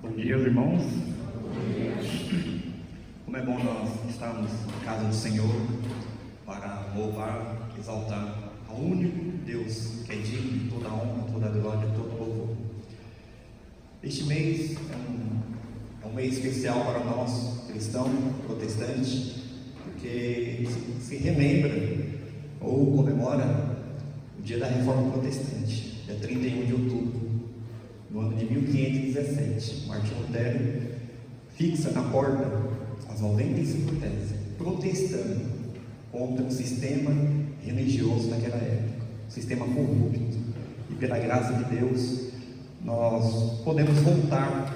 Bom dia, irmãos. Como é bom nós estarmos na casa do Senhor para louvar, exaltar ao único Deus que é digno de toda a honra, toda a glória, todo o louvor. Este mês é um mês especial para nós, cristãos, protestantes, porque se relembra ou comemora o dia da Reforma Protestante, dia 31 de outubro. No ano de 1517, Martim Lutero fixa na porta as 95 teses, protestando contra o sistema religioso naquela época, o sistema corrupto. E pela graça de Deus, nós podemos voltar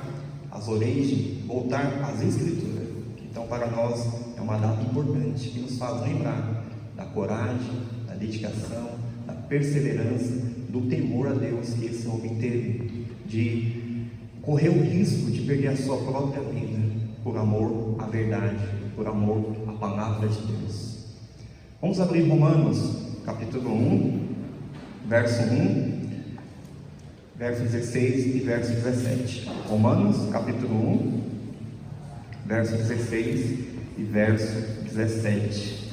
às origens, voltar às Escrituras. Então, para nós, é uma data importante que nos faz lembrar da coragem, da dedicação, da perseverança, do temor a Deus que esse homem teve, de correr o risco de perder a sua própria vida por amor à verdade, por amor à palavra de Deus. Vamos abrir Romanos capítulo 1, verso 1, verso 16 e verso 17. Romanos capítulo 1, verso 16 e verso 17.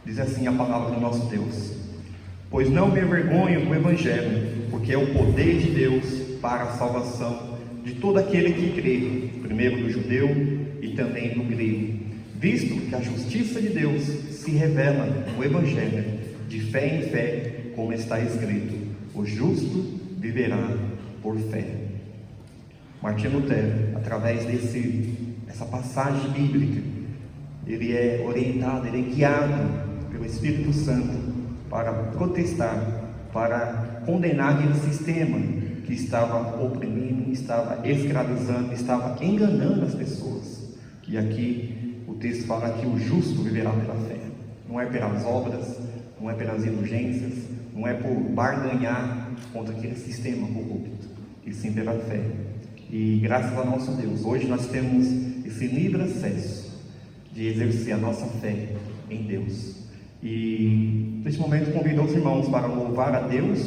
Diz assim a palavra do nosso Deus: pois não me envergonho do Evangelho, porque é o poder de Deus para a salvação de todo aquele que crê, primeiro do judeu e também do grego, visto que a justiça de Deus se revela no Evangelho, de fé em fé, como está escrito: o justo viverá por fé. Martim Lutero, através dessa passagem bíblica, ele é orientado, ele é guiado pelo Espírito Santo para protestar, para condenar aquele sistema que estava oprimindo, estava escravizando, estava enganando as pessoas. E aqui o texto fala que o justo viverá pela fé. Não é pelas obras, não é pelas indulgências, não é por barganhar contra aquele sistema corrupto, e sim pela fé. E graças a nosso Deus, hoje nós temos esse livre acesso de exercer a nossa fé em Deus. E neste momento convido os irmãos para louvar a Deus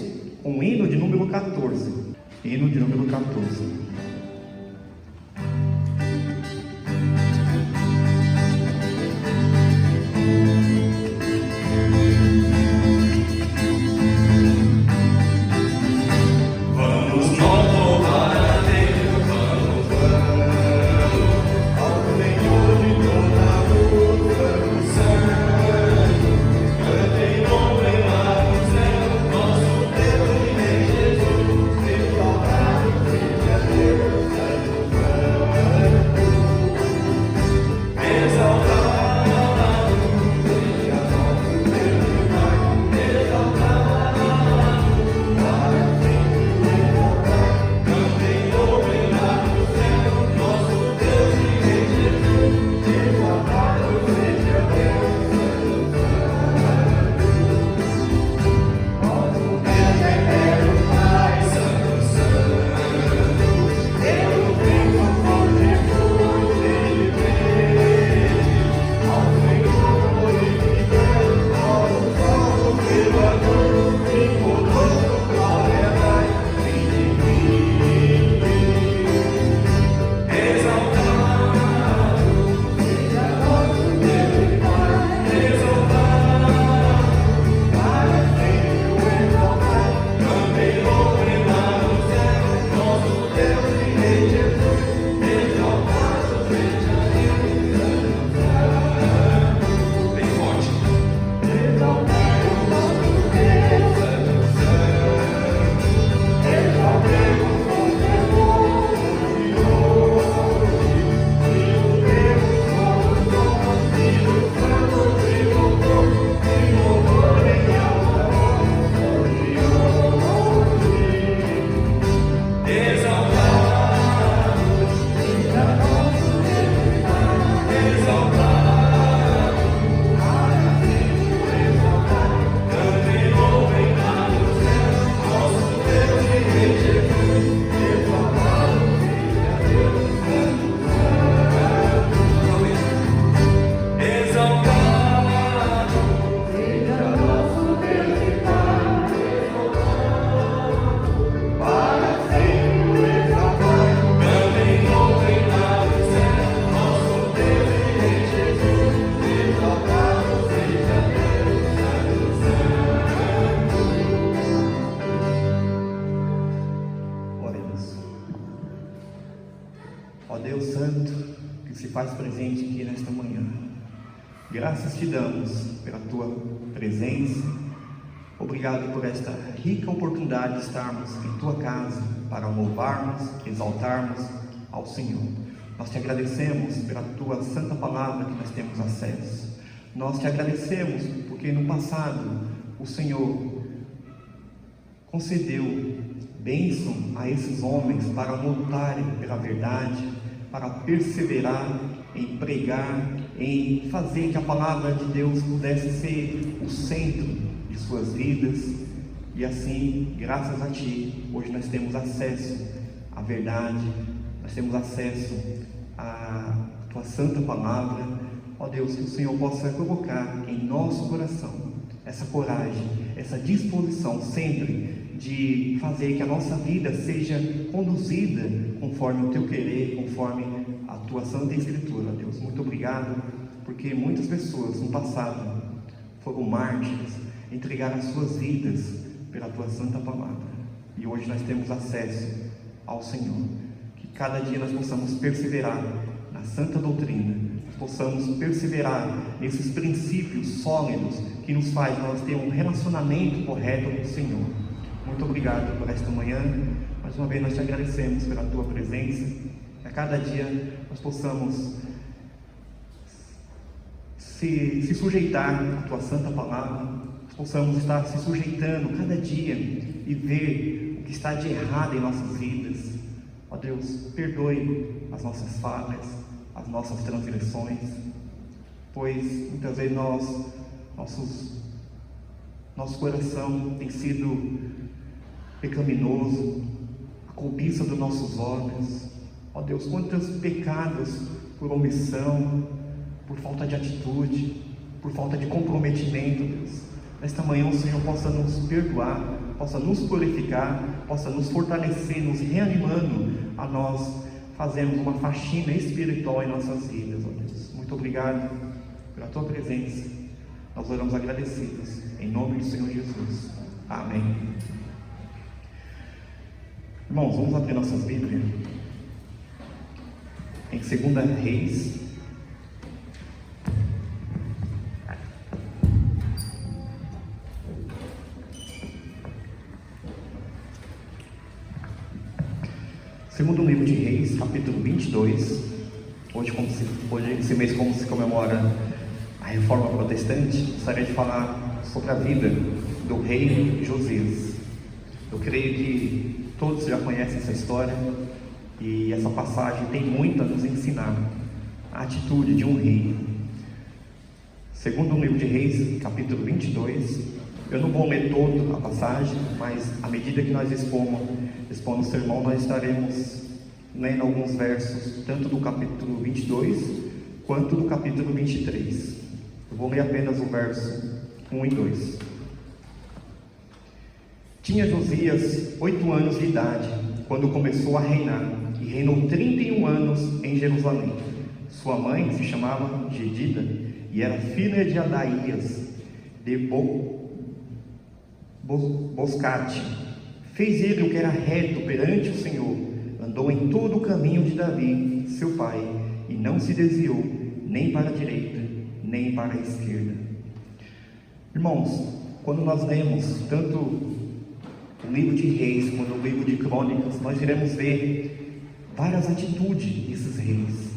com o hino de número 14. Hino de número 14. faz presente aqui nesta manhã. Graças te damos pela tua presença. Obrigado por esta rica oportunidade de estarmos em tua casa para louvarmos, exaltarmos ao Senhor. Nós te agradecemos pela tua santa palavra que nós temos acesso. Nós te agradecemos porque no passado o Senhor concedeu bênção a esses homens para lutarem pela verdade, para perseverar em pregar, em fazer que a palavra de Deus pudesse ser o centro de suas vidas. E assim, graças a Ti, hoje nós temos acesso à verdade, nós temos acesso à Tua santa palavra. Ó Deus, que o Senhor possa colocar em nosso coração essa coragem, essa disposição sempre de fazer que a nossa vida seja conduzida conforme o Teu querer, conforme a Tua Santa Escritura. Deus, muito obrigado, porque muitas pessoas no passado foram mártires, entregaram as suas vidas pela Tua Santa Palavra, e hoje nós temos acesso ao Senhor. Que cada dia nós possamos perseverar na santa doutrina, possamos perseverar nesses princípios sólidos que nos faz nós ter um relacionamento correto com o Senhor. Muito obrigado por esta manhã. Mais uma vez nós te agradecemos pela tua presença. Que a cada dia nós possamos se sujeitar à tua santa palavra, possamos estar se sujeitando cada dia e ver o que está de errado em nossas vidas. Ó Deus, perdoe as nossas falhas, as nossas transgressões, pois muitas vezes nosso coração tem sido pecaminoso, a cobiça dos nossos olhos. Ó Deus, quantos pecados por omissão, por falta de atitude, por falta de comprometimento, Deus. Nesta manhã o Senhor possa nos perdoar, possa nos purificar, possa nos fortalecer, nos reanimando a nós fazermos uma faxina espiritual em nossas vidas, ó Deus. Muito obrigado pela tua presença. Nós oramos agradecidos, em nome do Senhor Jesus. Amém. Irmãos, vamos abrir nossas Bíblias em 2 Reis. Segundo livro de Reis, capítulo 22. Hoje, esse mês, como se comemora a Reforma Protestante, gostaria de falar sobre a vida do rei Josias. Eu creio que todos já conhecem essa história, e essa passagem tem muito a nos ensinar a atitude de um rei. Segundo o livro de Reis, capítulo 22, eu não vou ler toda a passagem, mas à medida que nós expomos o sermão, nós estaremos lendo alguns versos, tanto do capítulo 22, quanto do capítulo 23. Eu vou ler apenas o verso 1 e 2. Tinha Josias 8 anos de idade, quando começou a reinar, e reinou 31 anos em Jerusalém. Sua mãe se chamava Jedida, e era filha de Adaías, de Boscate. Fez ele o que era reto perante o Senhor, andou em todo o caminho de Davi, seu pai, e não se desviou, nem para a direita, nem para a esquerda. Irmãos, quando nós lemos tanto o livro de Reis quanto o livro de Crônicas, nós iremos ver várias atitudes desses reis.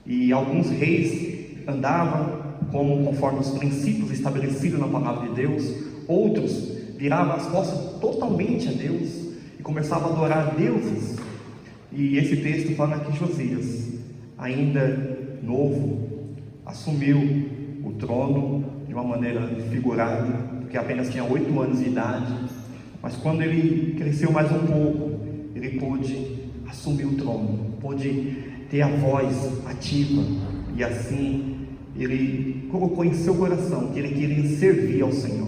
E alguns reis andavam conforme os princípios estabelecidos na palavra de Deus, outros viravam as costas totalmente a Deus e começavam a adorar deuses. E esse texto fala que Josias, ainda novo, assumiu o trono de uma maneira figurada, porque apenas tinha 8 anos de idade. Mas quando ele cresceu mais um pouco, ele pôde assumir o trono, pôde ter a voz ativa, e assim ele colocou em seu coração que ele queria servir ao Senhor.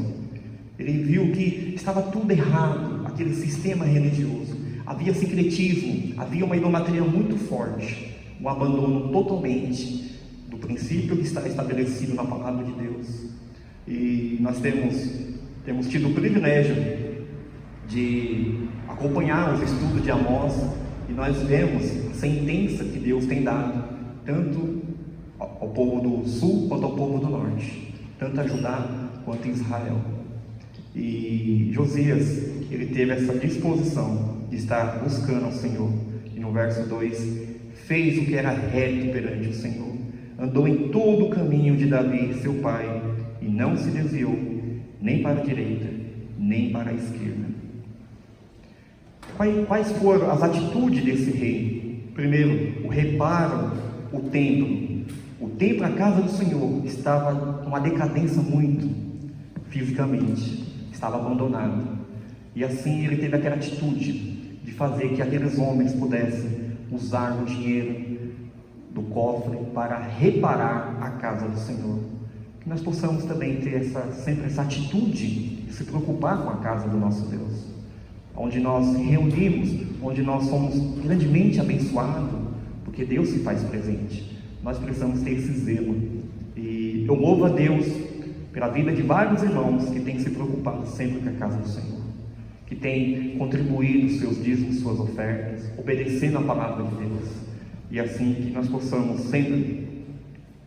Ele viu que estava tudo errado, aquele sistema religioso. Havia sincretismo, havia uma idolatria muito forte, um abandono totalmente do princípio que está estabelecido na palavra de Deus. E nós temos tido o privilégio de acompanhar os estudos de Amós, e nós vemos a sentença que Deus tem dado tanto ao povo do sul quanto ao povo do norte, tanto a Judá quanto a Israel. E Josias, ele teve essa disposição de estar buscando ao Senhor, e no verso 2, fez o que era reto perante o Senhor, andou em todo o caminho de Davi, seu pai, e não se desviou, nem para a direita, nem para a esquerda. Quais foram as atitudes desse rei? Primeiro, o reparo, o templo. O templo, a casa do Senhor, estava numa decadência muito fisicamente, estava abandonado. E assim ele teve aquela atitude de fazer que aqueles homens pudessem usar o dinheiro do cofre para reparar a casa do Senhor. Que nós possamos também ter sempre essa atitude de se preocupar com a casa do nosso Deus, onde nós reunimos, onde nós somos grandemente abençoados, porque Deus se faz presente. Nós precisamos ter esse zelo. E eu louvo a Deus pela vida de vários irmãos que têm se preocupado sempre com a casa do Senhor, que têm contribuído seus dízimos, suas ofertas, obedecendo a palavra de Deus. E assim que nós possamos sempre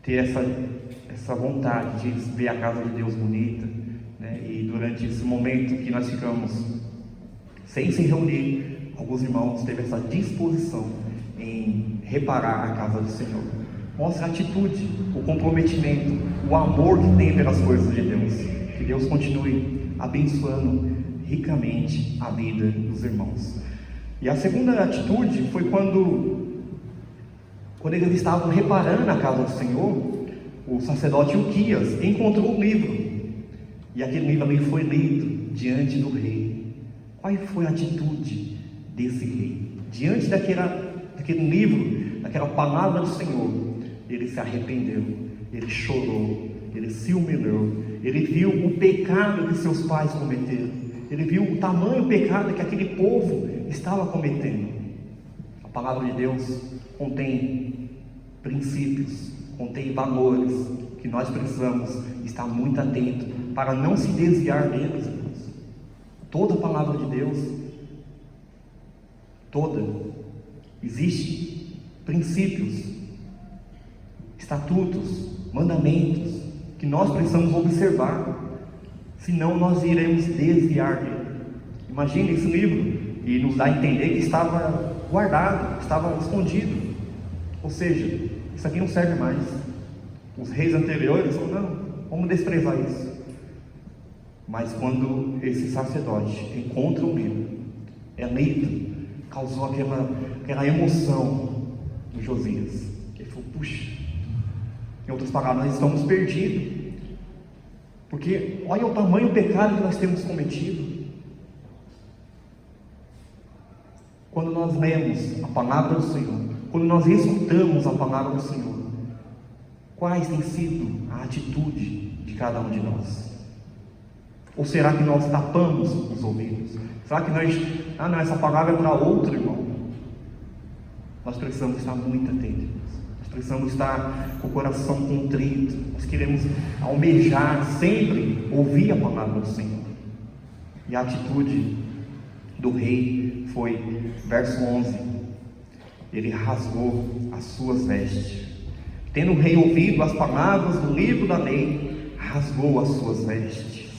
ter essa vontade de ver a casa de Deus bonita, né? E durante esse momento que nós ficamos sem se reunir, alguns irmãos teve essa disposição em reparar a casa do Senhor. Mostra a atitude, o comprometimento, o amor que tem pelas coisas de Deus. Que Deus continue abençoando ricamente a vida dos irmãos. E a segunda atitude foi quando eles estavam reparando a casa do Senhor, o sacerdote Ilquias encontrou um livro, e aquele livro ali foi lido diante do rei. Qual foi a atitude desse rei? Diante daquele livro, daquela palavra do Senhor, ele se arrependeu, ele chorou, ele se humilhou, ele viu o pecado que seus pais cometeram, ele viu o tamanho pecado que aquele povo estava cometendo. A palavra de Deus contém princípios, contém valores que nós precisamos estar muito atentos para não se desviar deles, irmãos. Toda a palavra de Deus, existe princípios, estatutos, mandamentos que nós precisamos observar, senão nós iremos desviar dele. Imagine esse livro, e nos dá a entender que estava guardado, estava escondido. Ou seja, isso aqui não serve mais. Os reis anteriores falaram, não, vamos desprezar isso. Mas quando esse sacerdote encontra o livro, é lido, causou aquela emoção no Josias. Ele falou, puxa, em outras palavras, nós estamos perdidos, porque olha o tamanho do pecado que nós temos cometido. Quando nós lemos a palavra do Senhor, quando nós escutamos a palavra do Senhor, quais tem sido a atitude de cada um de nós? Ou será que nós tapamos os ouvidos? Será que não, essa palavra é para outro irmão? Nós precisamos estar muito atentos. Nós precisamos estar com o coração contrito. Nós queremos almejar sempre ouvir a palavra do Senhor. E a atitude do rei foi, verso 11, ele rasgou as suas vestes. Tendo o rei ouvido as palavras do livro da lei, rasgou as suas vestes.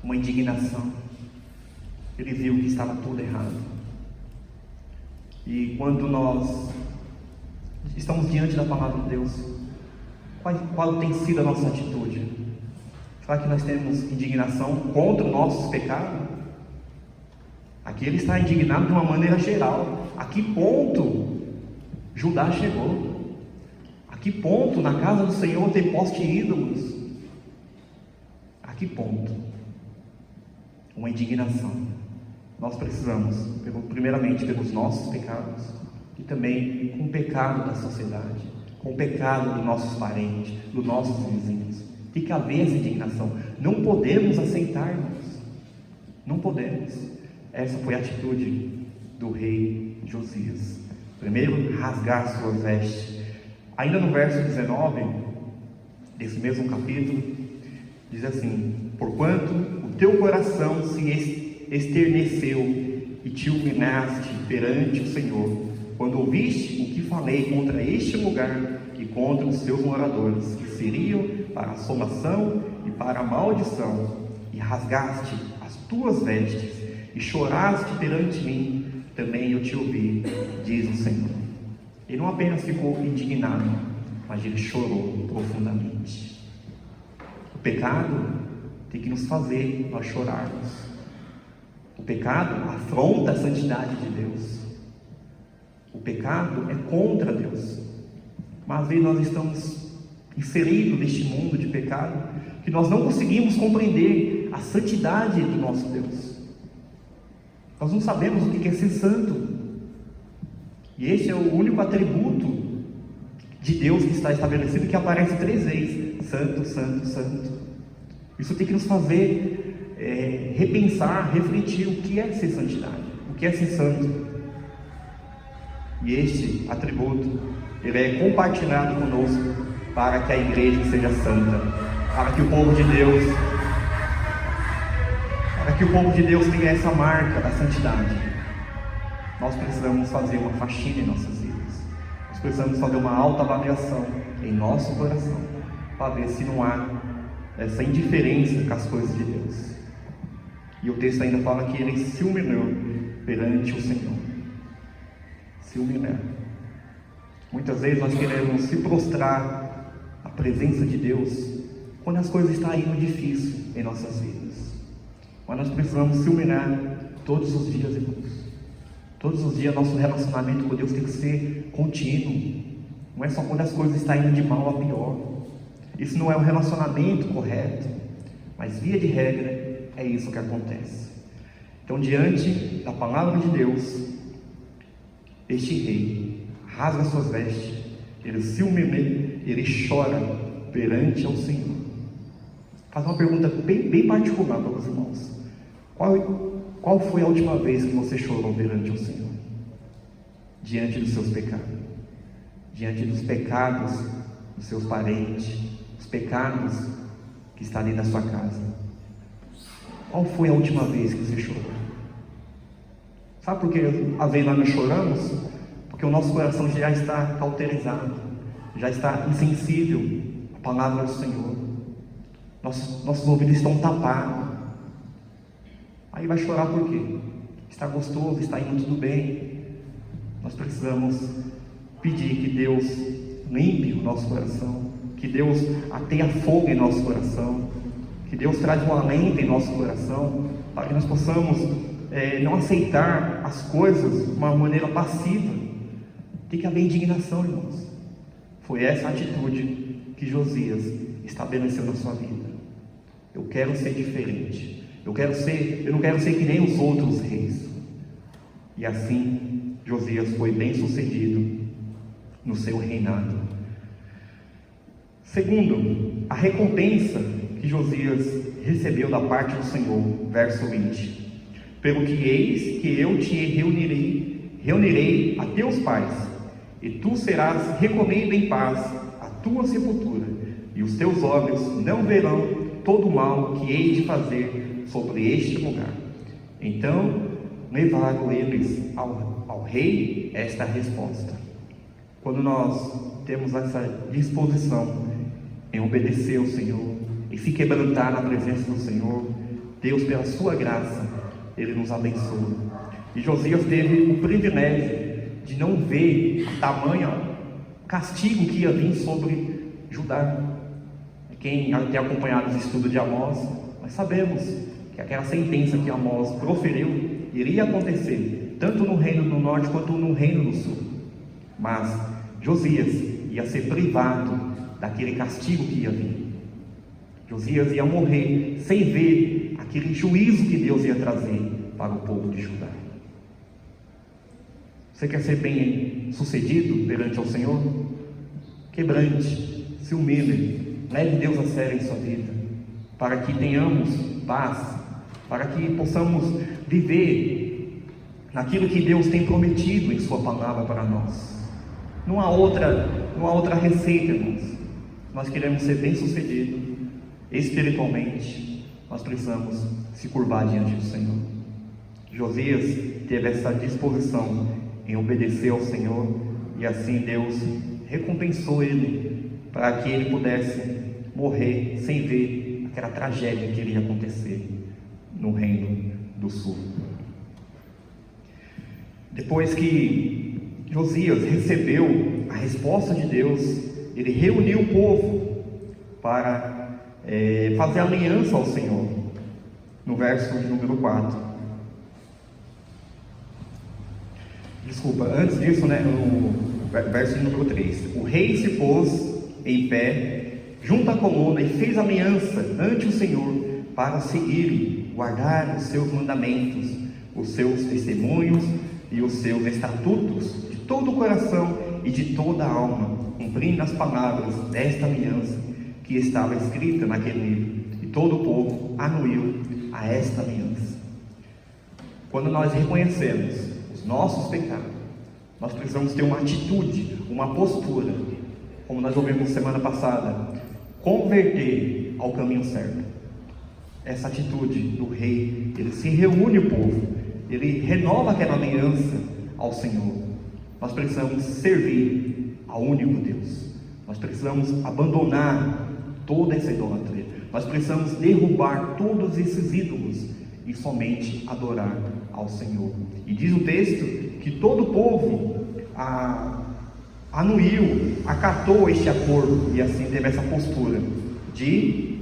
Uma indignação. Ele viu que estava tudo errado. E quando nós estamos diante da palavra de Deus, qual tem sido a nossa atitude? Será que nós temos indignação contra os nossos pecados? Aqui ele está indignado de uma maneira geral. A que ponto Judá chegou? A que ponto na casa do Senhor tem poste ídolos? A que ponto? Uma indignação. Nós precisamos, primeiramente pelos nossos pecados, e também com o pecado da sociedade, com o pecado dos nossos parentes, dos nossos vizinhos. Tem que haver essa indignação. Não podemos aceitar, irmãos. Não podemos. Essa foi a atitude do rei Josias. Primeiro, rasgar suas vestes. Ainda no verso 19 desse mesmo capítulo, diz assim: porquanto o teu coração se esterneceu e te humilhaste perante o Senhor, quando ouviste o que falei contra este lugar e contra os seus moradores, que seriam para a assolação e para a maldição, e rasgaste as tuas vestes e choraste perante mim, também eu te ouvi, diz o Senhor. Ele não apenas ficou indignado, mas ele chorou profundamente. O pecado tem que nos fazer nós chorarmos. O pecado afronta a santidade de Deus. O pecado é contra Deus. Mas às vezes nós estamos inseridos neste mundo de pecado, que nós não conseguimos compreender a santidade do nosso Deus. Nós não sabemos o que é ser santo. E este é o único atributo de Deus que está estabelecido, que aparece 3 vezes: santo, santo, santo. Isso tem que nos fazer repensar, refletir o que é ser santidade, o que é ser santo. E este atributo, ele é compartilhado conosco para que a igreja seja santa, para que o povo de Deus tenha essa marca da santidade. Nós precisamos fazer uma faxina em nossas vidas. Nós precisamos fazer uma autoavaliação em nosso coração, para ver se não há essa indiferença com as coisas de Deus. E o texto ainda fala que ele se humilhou perante o Senhor. Se humilhar. Muitas vezes nós queremos se prostrar à presença de Deus quando as coisas estão indo difícil em nossas vidas. Mas nós precisamos se humilhar todos os dias, irmãos. Todos os dias nosso relacionamento com Deus tem que ser contínuo. Não é só quando as coisas estão indo de mal a pior. Isso não é um relacionamento correto, mas via de regra é isso que acontece. Então, diante da palavra de Deus, este rei rasga suas vestes, ele se humilha, ele chora perante ao Senhor. Faz uma pergunta bem particular para os irmãos: qual foi a última vez que você chorou perante o Senhor? Diante dos seus pecados, diante dos pecados dos seus parentes, os pecados que estão ali na sua casa. Qual foi a última vez que você chorou? Sabe por que às vezes nós não choramos? Porque o nosso coração já está cauterizado, já está insensível à palavra do Senhor. Nossos ouvidos estão tapados. Aí vai chorar por quê? Está gostoso, está indo tudo bem. Nós precisamos pedir que Deus limpe o nosso coração, que Deus ateia fogo em nosso coração, que Deus traz um alento em nosso coração, para que nós possamos não aceitar as coisas de uma maneira passiva. Tem que haver indignação, irmãos. Foi essa atitude que Josias estabeleceu na sua vida. Eu quero ser diferente. Eu não quero ser que nem os outros reis. E assim Josias foi bem sucedido no seu reinado. Segundo, a recompensa que Josias recebeu da parte do Senhor, verso 20: pelo que eis que eu te reunirei a teus pais, e tu serás recolhido em paz à tua sepultura, e os teus olhos não verão todo o mal que hei de fazer sobre este lugar. Então levaram eles ao rei esta resposta. Quando nós temos essa disposição em obedecer ao Senhor, e se quebrantar na presença do Senhor, Deus, pela sua graça, Ele nos abençoa. E Josias teve o privilégio de não ver o tamanho castigo que ia vir sobre Judá. Quem tem acompanhado os estudos de Amós, nós sabemos que aquela sentença que Amós proferiu iria acontecer, tanto no reino do norte quanto no reino do sul. Mas Josias ia ser privado daquele castigo que ia vir. Josias ia morrer sem ver aquele juízo que Deus ia trazer para o povo de Judá. Você quer ser bem sucedido perante ao Senhor? Quebrante, se humilhe, leve Deus a sério em sua vida, para que tenhamos paz, para que possamos viver naquilo que Deus tem prometido em sua palavra para nós. Não há outra receita, irmãos. Nós queremos ser bem sucedidos espiritualmente, nós precisamos se curvar diante do Senhor. Josias teve essa disposição em obedecer ao Senhor, e assim Deus recompensou ele para que ele pudesse morrer sem ver aquela tragédia que iria acontecer no reino do sul. Depois que Josias recebeu a resposta de Deus, ele reuniu o povo para fazer aliança ao Senhor. No verso de número 4. Desculpa, antes disso, no verso de número 3. O rei se pôs em pé junto à coluna e fez aliança ante o Senhor para seguir, guardar os seus mandamentos, os seus testemunhos e os seus estatutos de todo o coração e de toda a alma, cumprindo as palavras desta aliança que estava escrita naquele livro. E todo o povo anuiu a esta aliança. Quando nós reconhecemos os nossos pecados, nós precisamos ter uma atitude, uma postura, como nós ouvimos semana passada, converter ao caminho certo. Essa atitude do rei, ele se reúne o povo, ele renova aquela aliança ao Senhor. Nós precisamos servir ao único Deus, nós precisamos abandonar toda essa idolatria, nós precisamos derrubar todos esses ídolos e somente adorar ao Senhor. E diz o texto que todo o povo anuiu, acatou este acordo, e assim teve essa postura de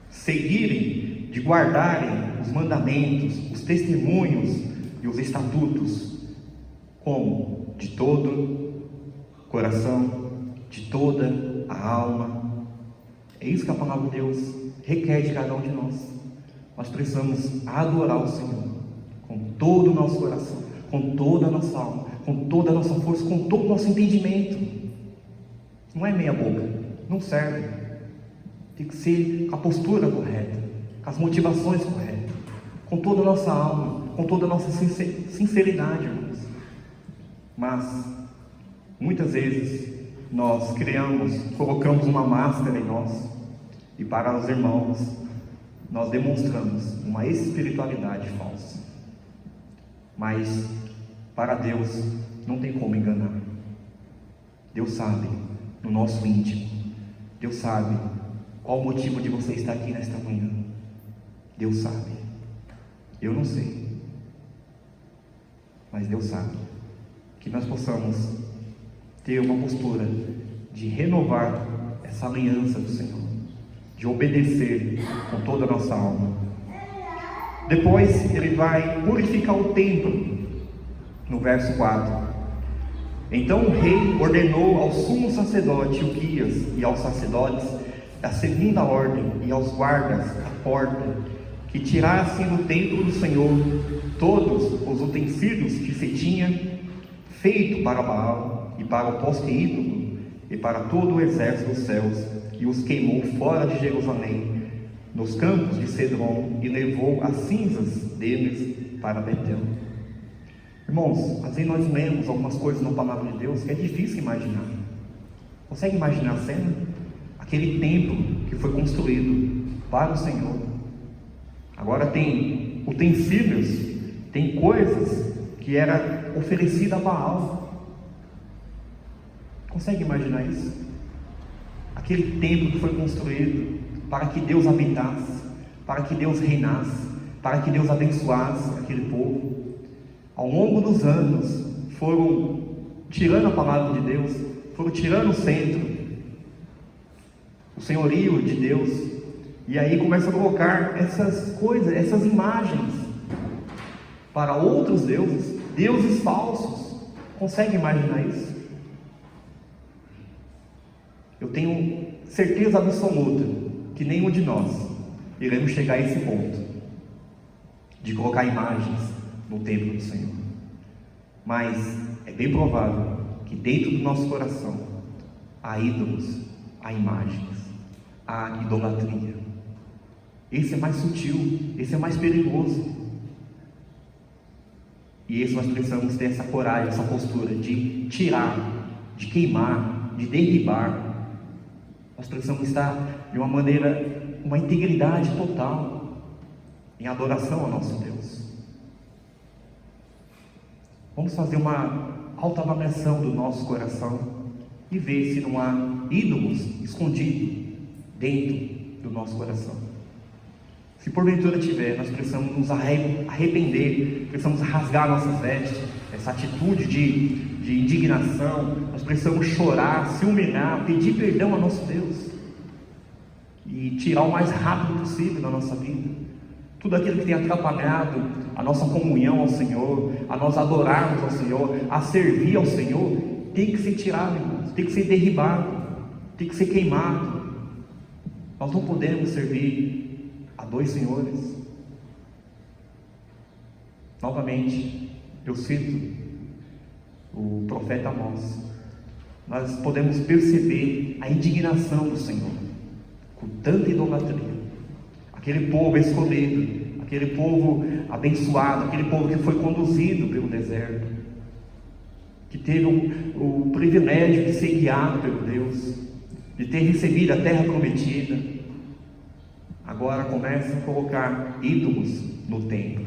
seguirem, de guardarem os mandamentos, os testemunhos e os estatutos, como? De todo coração, de toda a alma. É isso que a palavra de Deus requer de cada um de nós. Nós precisamos adorar o Senhor com todo o nosso coração, com toda a nossa alma, com toda a nossa força, com todo o nosso entendimento. Não é meia boca, não serve. Tem que ser com a postura correta, com as motivações corretas, com toda a nossa alma, com toda a nossa sinceridade, irmãos. Mas muitas vezes nós colocamos uma máscara em nós, e para os irmãos nós demonstramos uma espiritualidade falsa. Mas para Deus não tem como enganar. Deus sabe no nosso íntimo. Deus sabe qual o motivo de você estar aqui nesta manhã. Deus sabe. Eu não sei, mas Deus sabe. Que nós possamos ter uma postura de renovar essa aliança do Senhor, de obedecer com toda a nossa alma. Depois ele vai purificar o templo, no verso 4. Então o rei ordenou ao sumo sacerdote Ilquias e aos sacerdotes da segunda ordem e aos guardas da porta que tirassem do templo do Senhor todos os utensílios que se tinha feito para Baal e para o poste ídolo e para todo o exército dos céus, e os queimou fora de Jerusalém, nos campos de Cedron, e levou as cinzas deles para Betel. Irmãos, às vezes nós lemos algumas coisas na palavra de Deus que é difícil imaginar. Consegue imaginar a cena? Aquele templo que foi construído para o Senhor. Agora tem utensílios, tem coisas que era oferecida a Baal. Consegue imaginar isso? Aquele templo que foi construído para que Deus habitasse, para que Deus reinasse, para que Deus abençoasse aquele povo. Ao longo dos anos foram tirando a palavra de Deus, foram tirando o centro, o senhorio de Deus, e aí começa a colocar essas coisas, essas imagens para outros deuses, deuses falsos. Consegue imaginar isso? Eu tenho certeza absoluta que nenhum de nós iremos chegar a esse ponto de colocar imagens no templo do Senhor. Mas é bem provável que dentro do nosso coração há ídolos, há imagens, há idolatria. Esse é mais sutil, esse é mais perigoso. E esse nós precisamos ter essa coragem, essa postura de tirar, de queimar, de derribar. Nós precisamos estar de uma maneira, uma integridade total em adoração ao nosso Deus. Vamos fazer uma autoavaliação do nosso coração e ver se não há ídolos escondidos dentro do nosso coração. Se porventura tiver, nós precisamos nos arrepender, precisamos rasgar nossas vestes, essa atitude de indignação, nós precisamos chorar, se humilhar, pedir perdão a nosso Deus e tirar o mais rápido possível da nossa vida tudo aquilo que tem atrapalhado a nossa comunhão ao Senhor, a nós adorarmos ao Senhor, a servir ao Senhor. Tem que ser tirado, irmãos, tem que ser derribado, tem que ser queimado. Nós não podemos servir a dois senhores. Novamente, eu cito o profeta Amós. Nós podemos perceber a indignação do Senhor com tanta idolatria. Aquele povo escolhido, aquele povo abençoado, aquele povo que foi conduzido pelo deserto, que teve o privilégio de ser guiado pelo Deus, de ter recebido a terra prometida, agora começa a colocar ídolos no templo.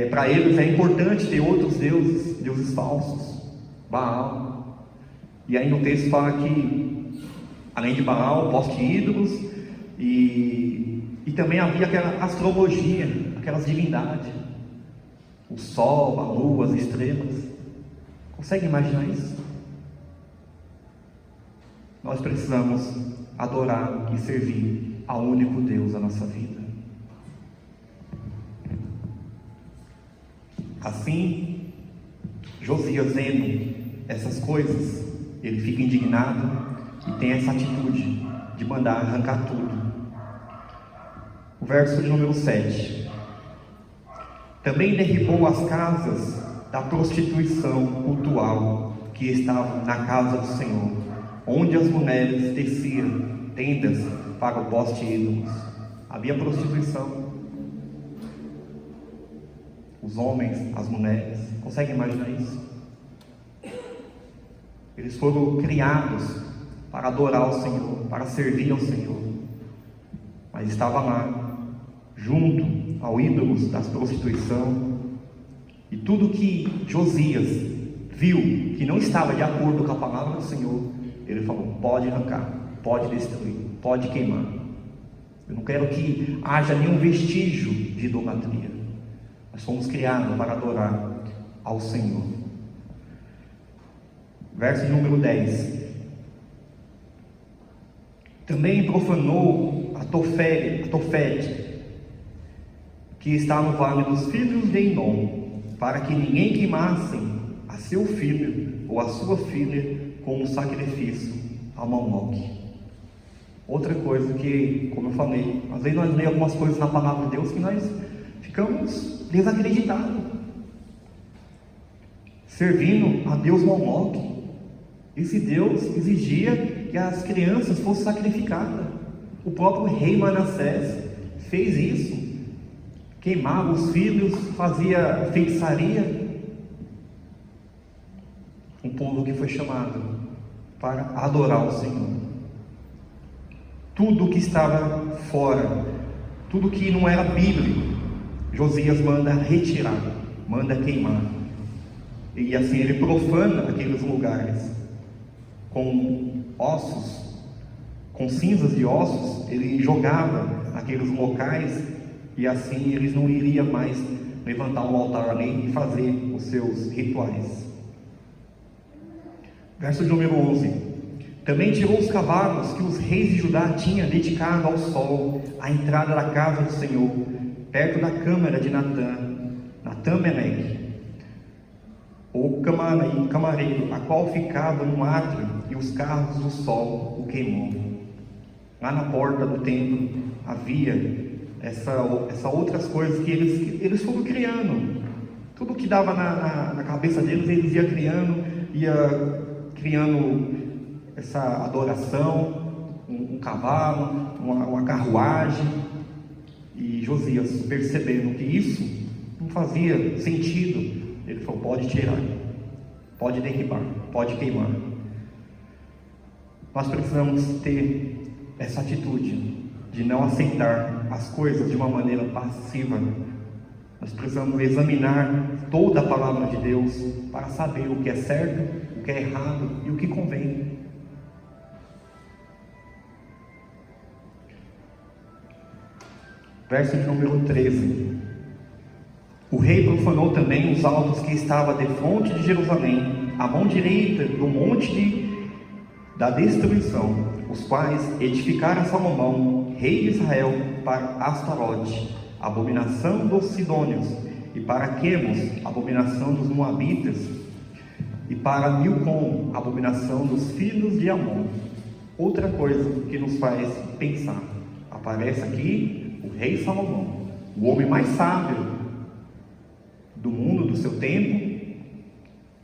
Para eles é importante ter outros deuses falsos, Baal. E aí no texto fala que, além de Baal, poste ídolos, e também havia aquela astrologia, aquelas divindades, o sol, a lua, as estrelas. Consegue imaginar isso? Nós precisamos adorar e servir ao único Deus da nossa vida. Assim, Josias, vendo essas coisas, ele fica indignado e tem essa atitude de mandar arrancar tudo. O verso de número 7. Também derribou as casas da prostituição cultual que estavam na casa do Senhor, onde as mulheres teciam tendas para o poste ídolos. Havia prostituição. Os homens, as mulheres, conseguem imaginar isso? Eles foram criados para adorar o Senhor, para servir ao Senhor, mas estava lá, junto ao ídolo da prostituição, e tudo que Josias viu que não estava de acordo com a palavra do Senhor, ele falou: pode arrancar, pode destruir, pode queimar. Eu não quero que haja nenhum vestígio de idolatria. Nós fomos criados para adorar ao Senhor. Verso número 10. Também profanou a Tofete, que está no vale dos filhos de Enom, para que ninguém queimasse a seu filho ou a sua filha como sacrifício a Moloque. Outra coisa que, como eu falei, às vezes nós lemos algumas coisas na palavra de Deus que nós ficamos desacreditados, servindo a Deus Moloque. Esse Deus exigia que as crianças fossem sacrificadas. O próprio rei Manassés fez isso, queimava os filhos, fazia feitiçaria. Um povo que foi chamado para adorar o Senhor. Tudo que estava fora, tudo que não era bíblico, Josias manda retirar, manda queimar. E assim ele profana aqueles lugares com ossos, com cinzas de ossos. Ele jogava aqueles locais, e assim eles não iriam mais levantar um altar ali e fazer os seus rituais. Verso de número 11. Também tirou os cavalos que os reis de Judá tinham dedicado ao sol, à entrada da casa do Senhor, perto da câmara de Natã-Meleque, o camareiro, a qual ficava no átrio, e os carros do sol o queimou. Lá na porta do templo havia essa outras coisas que eles foram criando. Tudo que dava na cabeça deles, eles iam criando essa adoração, um cavalo, uma carruagem. E Josias, percebendo que isso não fazia sentido, ele falou: pode tirar, pode derribar, pode queimar. Nós precisamos ter essa atitude de não aceitar as coisas de uma maneira passiva. Nós precisamos examinar toda a palavra de Deus para saber o que é certo, o que é errado e o que convém. Verso de número 13. O rei profanou também os altos que estavam defronte de Jerusalém, à mão direita do monte da destruição, os quais edificara Salomão, rei de Israel, para Astarote, abominação dos sidônios, e para Quemos, abominação dos moabitas, e para Milcom, abominação dos filhos de Amon. Outra coisa que nos faz pensar, aparece aqui o rei Salomão, o homem mais sábio do mundo, do seu tempo.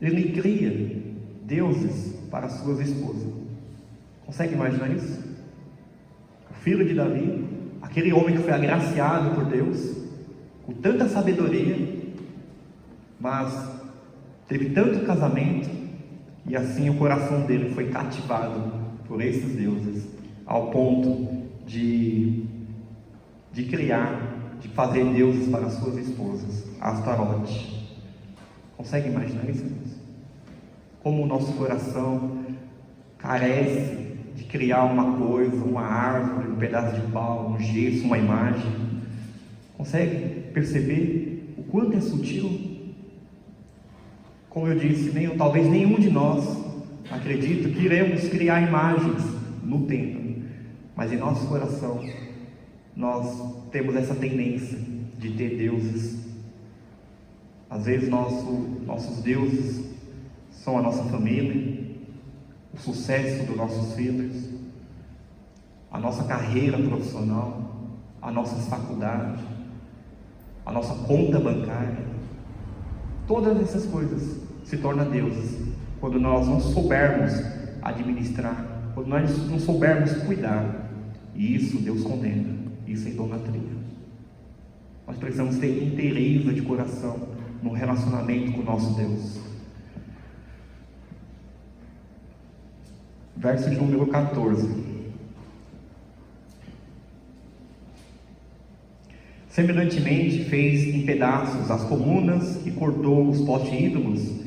Ele cria deuses para suas esposas. Consegue imaginar isso? O filho de Davi, aquele homem que foi agraciado por Deus, com tanta sabedoria, mas teve tanto casamento, e assim o coração dele foi cativado por esses deuses, ao ponto de criar, de fazer deuses para suas esposas, Astarote. Consegue imaginar isso? Como o nosso coração carece de criar uma coisa, uma árvore, um pedaço de pau, um gesso, uma imagem. Consegue perceber o quanto é sutil? Como eu disse, talvez nenhum de nós acredita que iremos criar imagens no templo, mas em nosso coração nós temos essa tendência de ter deuses. Às vezes nossos deuses são a nossa família, o sucesso dos nossos filhos, a nossa carreira profissional, as nossas faculdades, a nossa conta bancária. Todas essas coisas se tornam deuses quando nós não soubermos administrar, quando nós não soubermos cuidar. E isso Deus condena, isso é idolatria. Nós precisamos ter inteireza de coração no relacionamento com o nosso Deus. Verso de número 14. Semelhantemente fez em pedaços as colunas e cortou os postes ídolos,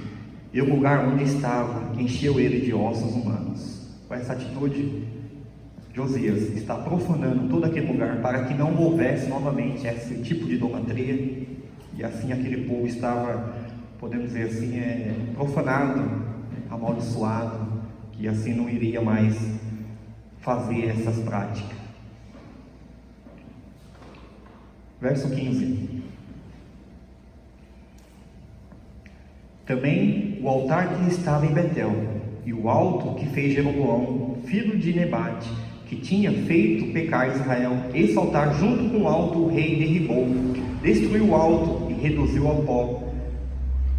e o lugar onde estava encheu ele de ossos humanos. Com essa atitude, Josias está profanando todo aquele lugar para que não houvesse novamente esse tipo de idolatria, e assim aquele povo estava, podemos dizer assim, profanado, amaldiçoado, que assim não iria mais fazer essas práticas. Verso 15. Também o altar que estava em Betel, e o alto que fez Jeroboão, filho de Nebate, que tinha feito pecar Israel, esse altar junto com o alto o rei derribou, destruiu o alto e reduziu ao pó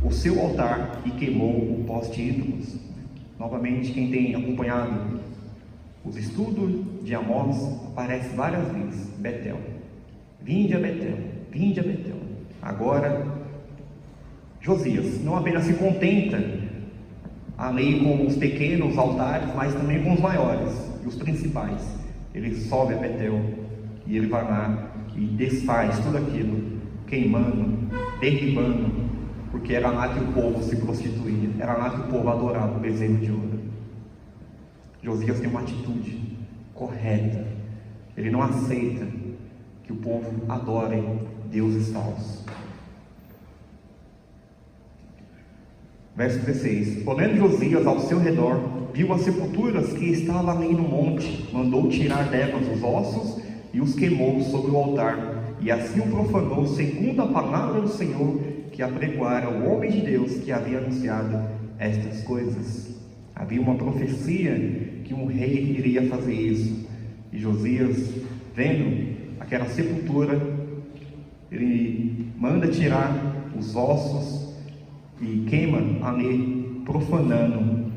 o seu altar e queimou o poste ídolos. Novamente, quem tem acompanhado os estudos de Amós, aparece várias vezes Betel. Vinde a Betel, vinde a Betel. Agora, Josias não apenas se contenta ali com os pequenos altares, mas também com os maiores e os principais. Ele sobe a Betel e ele vai lá e desfaz tudo aquilo, queimando, derribando, porque era lá que o povo se prostituía, era lá que o povo adorava o bezerro de ouro. Josias tem uma atitude correta, ele não aceita que o povo adore deuses falsos. Verso 16. Olhando Josias ao seu redor, viu as sepulturas que estavam ali no monte, mandou tirar delas os ossos e os queimou sobre o altar, e assim o profanou, segundo a palavra do Senhor, que apregoara o homem de Deus que havia anunciado estas coisas. Havia uma profecia que um rei iria fazer isso, e Josias, vendo aquela sepultura, ele manda tirar os ossos e queima ali, profanando.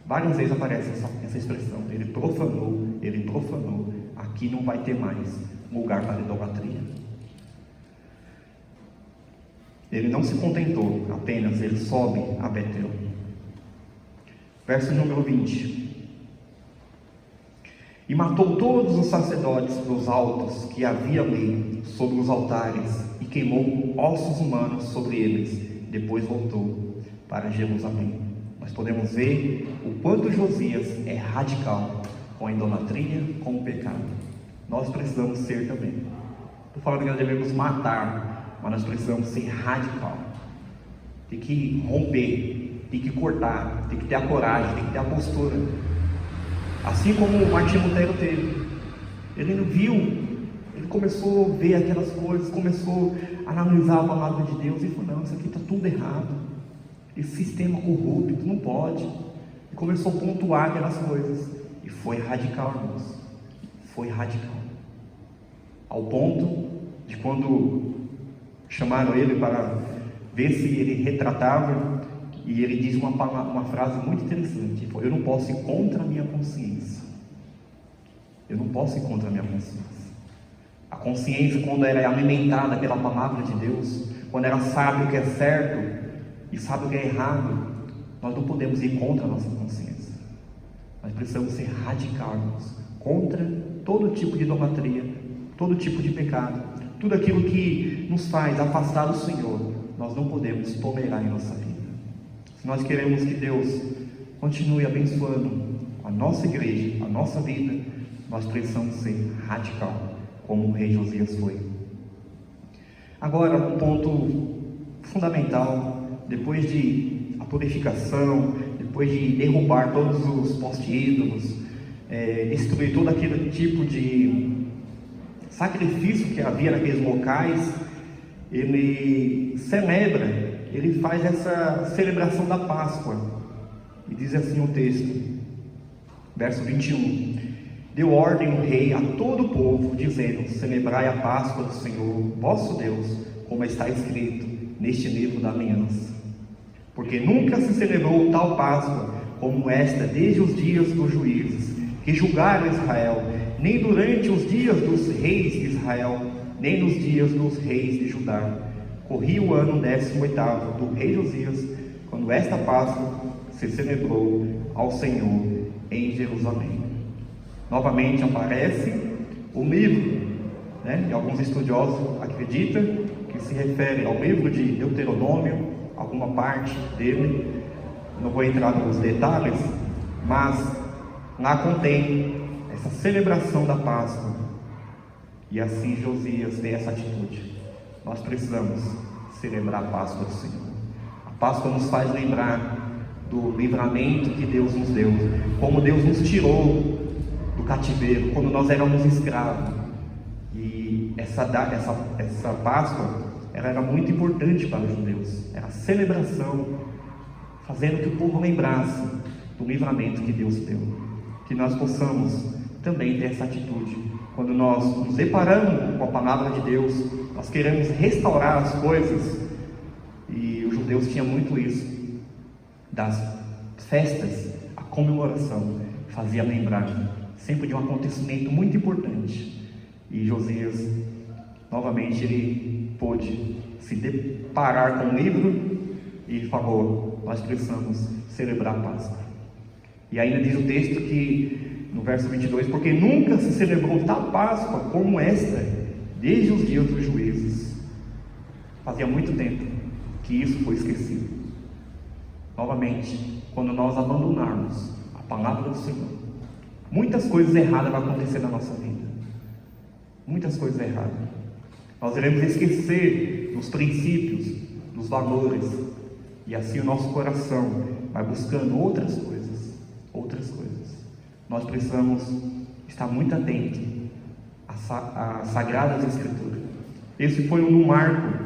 Várias vezes aparece essa expressão, ele profanou, aqui não vai ter mais lugar para idolatria. Ele não se contentou, apenas ele sobe a Betel. Verso número 20. E matou todos os sacerdotes dos altos que havia ali sobre os altares, e queimou ossos humanos sobre eles. Depois voltou para Jerusalém. Nós podemos ver o quanto Josias é radical com a idolatria, com o pecado. Nós precisamos ser também. Estou falando que nós devemos matar, mas nós precisamos ser radical. Tem que romper, tem que cortar, tem que ter a coragem, tem que ter a postura. Assim como o Martinho Lutero teve. Ele não viu, ele começou a ver aquelas coisas, começou a analisar a palavra de Deus e falou: não, isso aqui está tudo errado, esse sistema corrupto não pode. E começou a pontuar aquelas coisas, e foi radical, irmãos, foi radical, ao ponto de quando chamaram ele para ver se ele retratava, e ele diz uma frase muito interessante: ele falou: eu não posso ir contra a minha consciência, eu não posso ir contra a minha consciência. A consciência, quando ela é alimentada pela palavra de Deus, quando ela sabe o que é certo e sabe o que é errado, nós não podemos ir contra a nossa consciência. Nós precisamos ser radicais contra todo tipo de idolatria, todo tipo de pecado, tudo aquilo que nos faz afastar do Senhor. Nós não podemos tolerar em nossa vida. Se nós queremos que Deus continue abençoando a nossa igreja, a nossa vida, nós precisamos ser radical, como o rei Josias foi. Agora, um ponto fundamental: depois de a purificação, depois de derrubar todos os postes-ídolos, destruir todo aquele tipo de sacrifício que havia naqueles locais, ele celebra, ele faz essa celebração da Páscoa. E diz assim o texto, verso 21: deu ordem o rei a todo o povo, dizendo: celebrai a Páscoa do Senhor vosso Deus, como está escrito neste livro da aliança. Porque nunca se celebrou tal Páscoa como esta desde os dias dos juízes que julgaram Israel, nem durante os dias dos reis de Israel, nem nos dias dos reis de Judá. Corria o ano 18º do rei Josias, quando esta Páscoa se celebrou ao Senhor em Jerusalém. Novamente aparece o livro, e alguns estudiosos acreditam que se refere ao livro de Deuteronômio, alguma parte dele. Não vou entrar nos detalhes, mas lá contém essa celebração da Páscoa. E assim Josias tem essa atitude. Nós precisamos celebrar a Páscoa do Senhor. A Páscoa nos faz lembrar do livramento que Deus nos deu, como Deus nos tirou do cativeiro, quando nós éramos escravos. E essa Páscoa, ela era muito importante para os judeus. Era a celebração, fazendo que o povo lembrasse do livramento que Deus deu. Que nós possamos também ter essa atitude. Quando nós nos deparamos com a palavra de Deus, nós queremos restaurar as coisas. E os judeus tinham muito isso. Das festas, a comemoração fazia lembrar sempre de um acontecimento muito importante. E Josias, novamente, ele pôde se deparar com o livro e falou: nós precisamos celebrar a Páscoa. E ainda diz o texto que, no verso 22, porque nunca se celebrou tal Páscoa como esta, desde os dias dos juízes. Fazia muito tempo que isso foi esquecido. Novamente, quando nós abandonarmos a palavra do Senhor, muitas coisas erradas vão acontecer na nossa vida. Muitas coisas erradas. Nós iremos esquecer dos princípios, dos valores, e assim o nosso coração vai buscando outras coisas, outras coisas. Nós precisamos estar muito atentos às Sagradas Escrituras. Esse foi um marco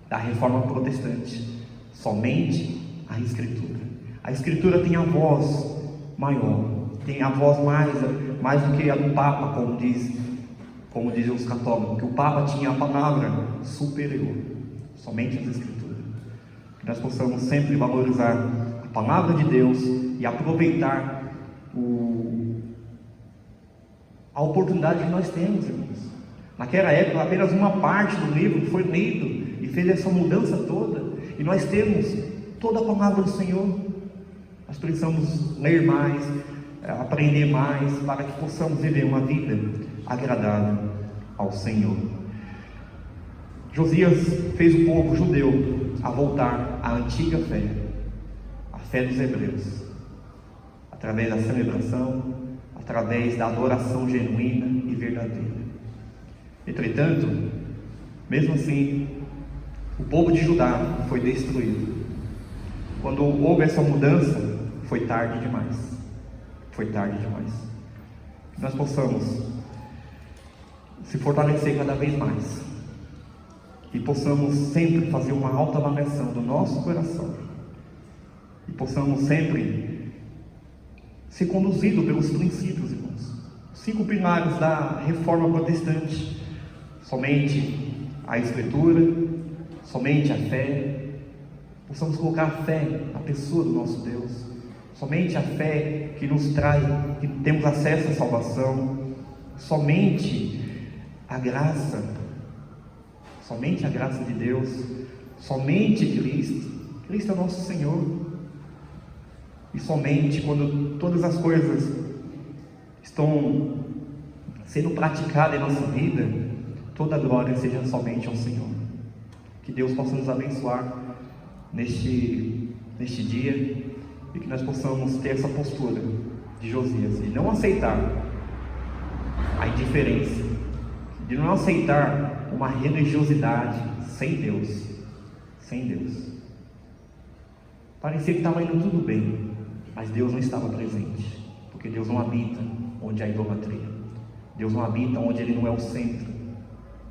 da Reforma Protestante. Somente a Escritura. A Escritura tem a voz maior, tem a voz mais do que a do Papa, como dizem os católicos, que o Papa tinha a palavra superior. Somente as Escrituras. Que nós possamos sempre valorizar a palavra de Deus e aproveitar a oportunidade que nós temos, irmãos. Naquela época, apenas uma parte do livro foi lido e fez essa mudança toda. E nós temos toda a palavra do Senhor. Nós precisamos ler mais, aprender mais, para que possamos viver uma vida agradável ao Senhor. Josias fez o povo judeu a voltar à antiga fé, a fé dos hebreus, através da celebração, através da adoração genuína e verdadeira. Entretanto, mesmo assim, o povo de Judá foi destruído. Quando houve essa mudança, foi tarde demais. Foi tarde demais. Que nós possamos se fortalecer cada vez mais e possamos sempre fazer uma autoavaliação do nosso coração e possamos sempre ser conduzidos pelos princípios, irmãos. 5 pilares da reforma protestante: somente a Escritura, somente a fé. Possamos colocar a fé na pessoa do nosso Deus, somente a fé que nos traz, que temos acesso à salvação, somente a graça de Deus, somente Cristo. Cristo é o nosso Senhor. E somente quando todas as coisas estão sendo praticadas em nossa vida, toda a glória seja somente ao Senhor. Que Deus possa nos abençoar neste dia, e que nós possamos ter essa postura de Josias, e não aceitar a indiferença, de não aceitar uma religiosidade sem Deus. Parecia que estava indo tudo bem, mas Deus não estava presente, porque Deus não habita onde há idolatria, Deus não habita onde Ele não é o centro.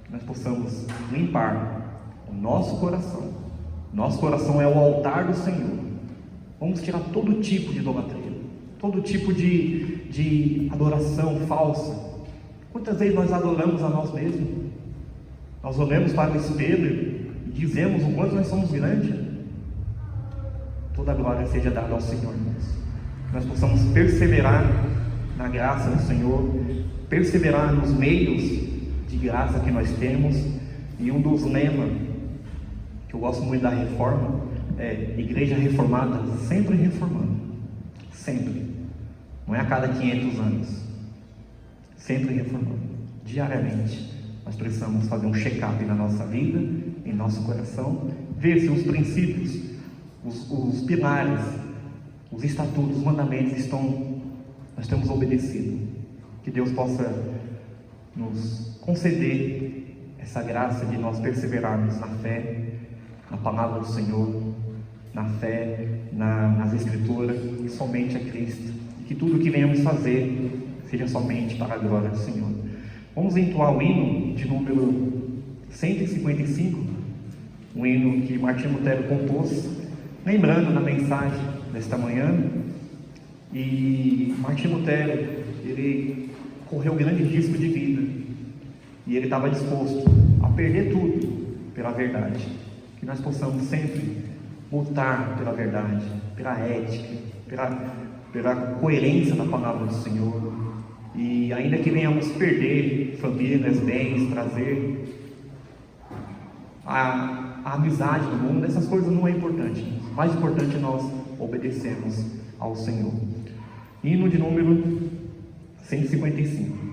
Que nós possamos limpar o nosso coração. Nosso coração é o altar do Senhor. Vamos tirar todo tipo de idolatria, todo tipo de adoração falsa. Quantas vezes nós adoramos a nós mesmos? Nós olhamos para o espelho e dizemos o quanto nós somos grandes. Toda a glória seja dada ao Senhor, irmãos. Que nós possamos perseverar na graça do Senhor, perseverar nos meios de graça que nós temos. E um dos lemas que eu gosto muito da reforma é: igreja reformada, sempre reformando, sempre, não é a cada 500 anos, sempre reformando, diariamente. Nós precisamos fazer um check-up na nossa vida, em nosso coração, ver se os princípios, os pilares, os estatutos, os mandamentos nós temos obedecido. Que Deus possa nos conceder essa graça de nós perseverarmos na fé, na palavra do Senhor, na fé, nas Escrituras, e somente a Cristo. E que tudo o que venhamos fazer seja somente para a glória do Senhor. Vamos entoar o hino de número 155, um hino que Martinho Lutero compôs, lembrando da mensagem desta manhã. E Martinho Lutero, ele correu grande risco de vida, e ele estava disposto a perder tudo pela verdade. Que nós possamos sempre lutar pela verdade, pela ética, pela coerência da palavra do Senhor. E ainda que venhamos perder famílias, bens, prazer, a amizade do mundo, essas coisas não é importante. O mais importante é nós obedecermos ao Senhor. Hino de número 155.